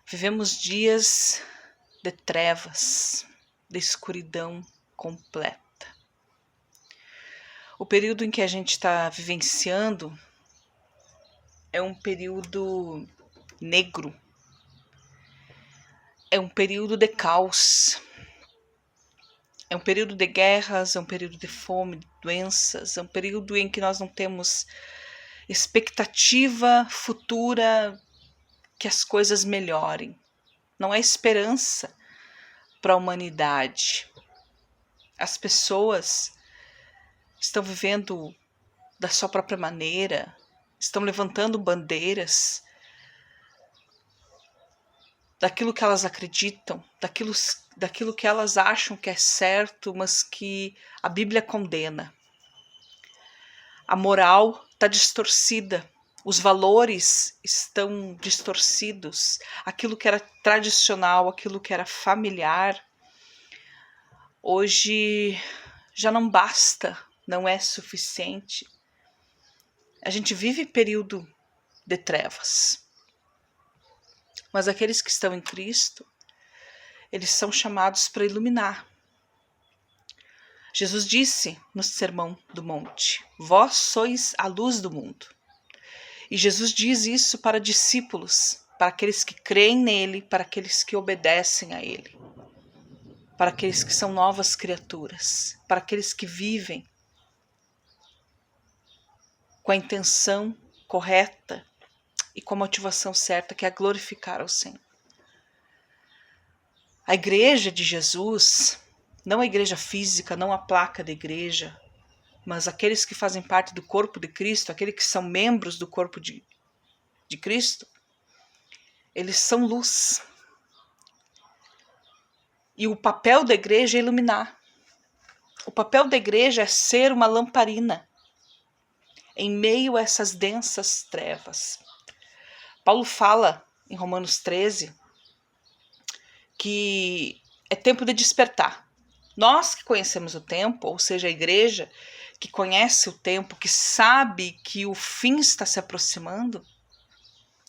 Vivemos dias de trevas, de escuridão completa. O período em que a gente está vivenciando é um período negro, é um período de caos, é um período de guerras, é um período de fome, de doenças, é um período em que nós não temos expectativa futura que as coisas melhorem. Não há esperança para a humanidade. As pessoas estão vivendo da sua própria maneira, estão levantando bandeiras daquilo que elas acreditam, daquilo que elas acham que é certo, mas que a Bíblia condena. A moral está distorcida, os valores estão distorcidos, aquilo que era tradicional, aquilo que era familiar, hoje já não basta, não é suficiente. A gente vive período de trevas, mas aqueles que estão em Cristo, eles são chamados para iluminar. Jesus disse no Sermão do Monte: vós sois a luz do mundo. E Jesus diz isso para discípulos, para aqueles que creem nele, para aqueles que obedecem a ele, para aqueles que são novas criaturas, para aqueles que vivem com a intenção correta e com a motivação certa, que é glorificar ao Senhor. A igreja de Jesus, não a igreja física, não a placa da igreja, mas aqueles que fazem parte do corpo de Cristo, aqueles que são membros do corpo de Cristo, eles são luz. E o papel da igreja é iluminar. O papel da igreja é ser uma lamparina em meio a essas densas trevas. Paulo fala em Romanos 13 que é tempo de despertar. Nós que conhecemos o tempo, ou seja, a igreja que conhece o tempo, que sabe que o fim está se aproximando,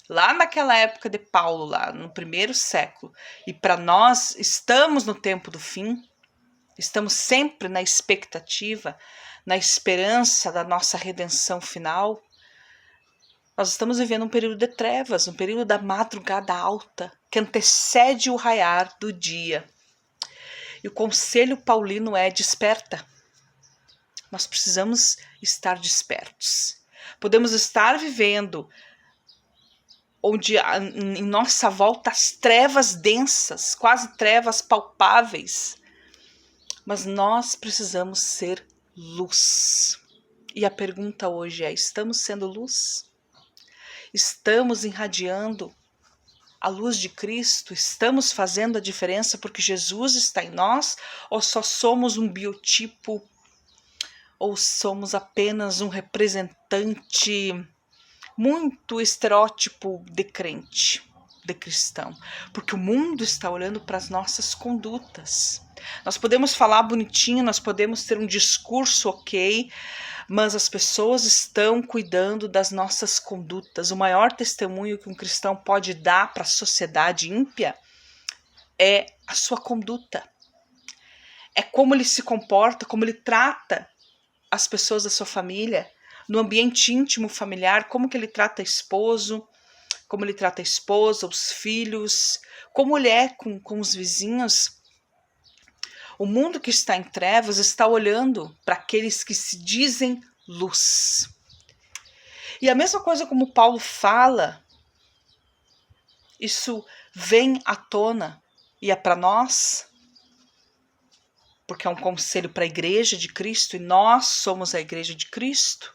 lá naquela época de Paulo, lá no primeiro século, e para nós estamos no tempo do fim, estamos sempre na expectativa, na esperança da nossa redenção final. Nós estamos vivendo um período de trevas, um período da madrugada alta, que antecede o raiar do dia. E o conselho paulino é: desperta. Nós precisamos estar despertos. Podemos estar vivendo onde em nossa volta as trevas densas, quase trevas palpáveis, mas nós precisamos ser luz. E a pergunta hoje é: estamos sendo luz? Estamos irradiando a luz de Cristo? Estamos fazendo a diferença porque Jesus está em nós? Ou só somos um biotipo? Ou somos apenas um representante muito estereótipo de crente, de cristão? Porque o mundo está olhando para as nossas condutas. Nós podemos falar bonitinho, nós podemos ter um discurso ok, mas as pessoas estão cuidando das nossas condutas. O maior testemunho que um cristão pode dar para a sociedade ímpia é a sua conduta. É como ele se comporta, como ele trata as pessoas da sua família, no ambiente íntimo familiar, como que ele trata esposo, como ele trata a esposa, os filhos, como ele é com os vizinhos. O mundo que está em trevas está olhando para aqueles que se dizem luz. E a mesma coisa como Paulo fala, isso vem à tona e é para nós, porque é um conselho para a igreja de Cristo e nós somos a igreja de Cristo.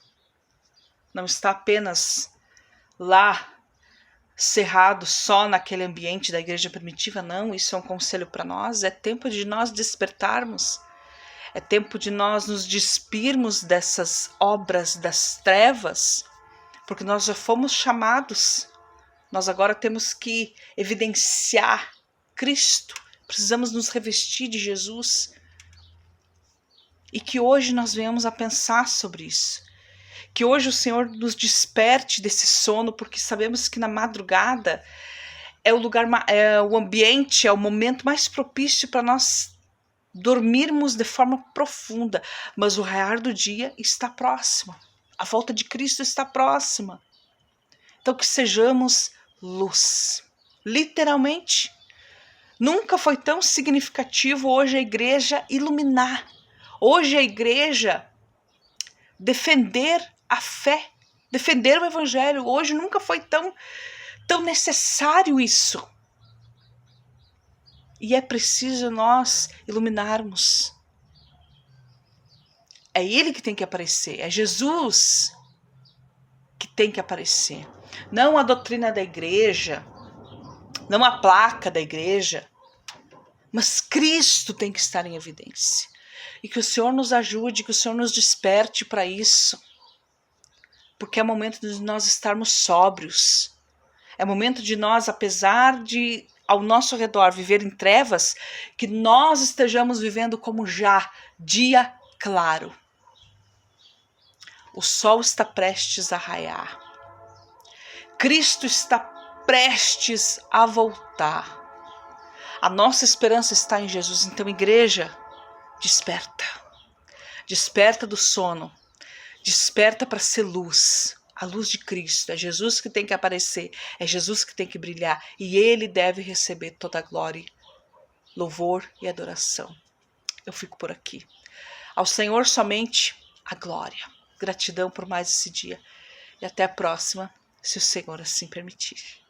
Não está apenas lá cerrado só naquele ambiente da igreja primitiva, não, isso é um conselho para nós. É tempo de nós despertarmos, é tempo de nós nos despirmos dessas obras das trevas, porque nós já fomos chamados, nós agora temos que evidenciar Cristo, precisamos nos revestir de Jesus, e que hoje nós venhamos a pensar sobre isso. Que hoje o Senhor nos desperte desse sono, porque sabemos que na madrugada é o lugar, é o ambiente, é o momento mais propício para nós dormirmos de forma profunda. Mas o raiar do dia está próximo. A volta de Cristo está próxima. Então que sejamos luz. Literalmente. Nunca foi tão significativo hoje a igreja iluminar. Hoje a igreja defender a fé, defender o evangelho. Hoje nunca foi tão necessário isso. E é preciso nós iluminarmos. É ele que tem que aparecer, é Jesus que tem que aparecer. Não a doutrina da igreja, não a placa da igreja, mas Cristo tem que estar em evidência. E que o Senhor nos ajude, que o Senhor nos desperte para isso. Porque é momento de nós estarmos sóbrios. É momento de nós, apesar de ao nosso redor viver em trevas, que nós estejamos vivendo como já dia claro. O sol está prestes a raiar. Cristo está prestes a voltar. A nossa esperança está em Jesus. Então, igreja, desperta. Desperta do sono. Desperta para ser luz. A luz de Cristo. É Jesus que tem que aparecer. É Jesus que tem que brilhar. E Ele deve receber toda a glória, louvor e adoração. Eu fico por aqui. Ao Senhor somente a glória. Gratidão por mais esse dia. E até a próxima, se o Senhor assim permitir.